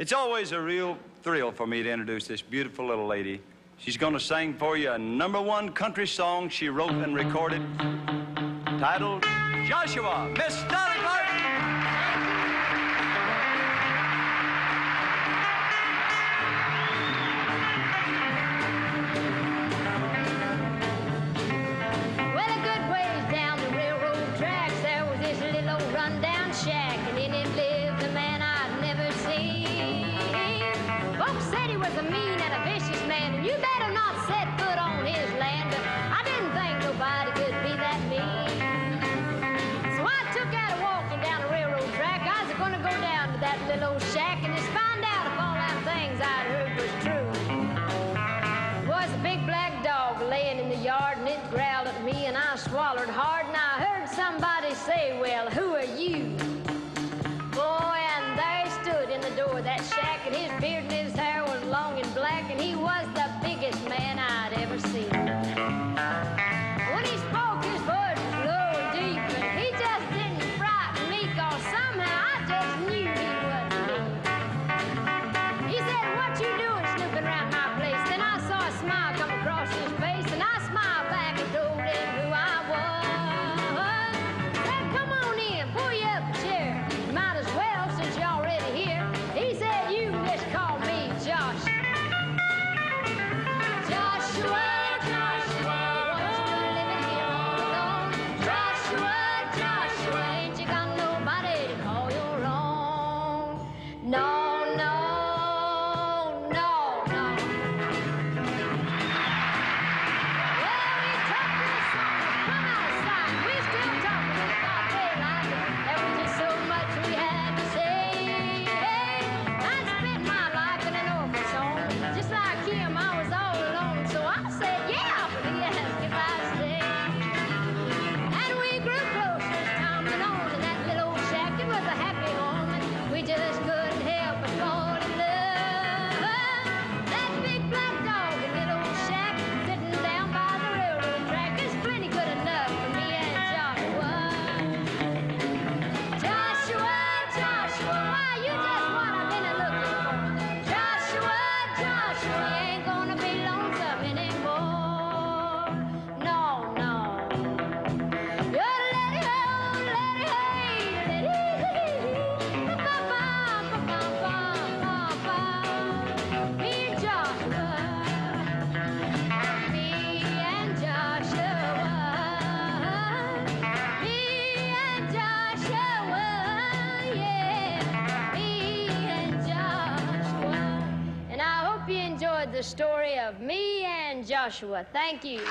It's always a real thrill for me to introduce this beautiful little lady. She's going to sing for you a #1 country song she wrote and recorded, titled Joshua, Miss Dolly Parton. Well, a good ways down the railroad tracks, there was this little old rundown shack, and in it lived a man I'd never seen. Folks said he was a mean and a vicious man, and you better not set foot on his land, but I didn't think nobody could be that mean. So I took out a walking down the railroad track. I was gonna go down to that little old shack and just find out if all them things I'd heard was true. There was a big black dog laying in the yard, and it growled at me, and I swallowed hard, and I heard somebody say, "Well, who are you?" Boy, and there he stood in the door of that shack, and his beard and his hair was long and black, and he was the biggest man I'd ever seen. When he spoke, his voice was low and deep, and he just didn't frighten me, 'cause somehow I just knew he wasn't me. He said, "What you doing snooping around my place?" Then I saw a smile come across his face, and I smiled back and told him who I was. Said, "Come on in, pull you up a chair. Might as well since you're already here." He said, "You can just call me Josh." Joshua, Joshua, what's you living here all alone? Joshua, Joshua, ain't you got nobody to call your own? No, no, no, no. Well, we took this song from outside. We're still talking about daylight. There was just so much we had to say. Hey, I spent my life in an orphan's home. Just like him, I was all alone. So I said, "Yeah," but he asked if I'd stay. And we grew closer as time went on. In that little old shack, it was a happy home. And we just couldn't help but fall in love. That big black dog in that old shack, sitting down by the railroad track, is plenty good enough for me and Joshua. Joshua, Joshua, why you just what I've been looking for. Joshua, Joshua, you ain't gonna be lonesome anymore. No, no. You're let it go, let it hey, let it Me and Joshua, me and Joshua, me and Joshua, yeah, me and Joshua. And I hope you enjoyed the story of me and Joshua. Thank you.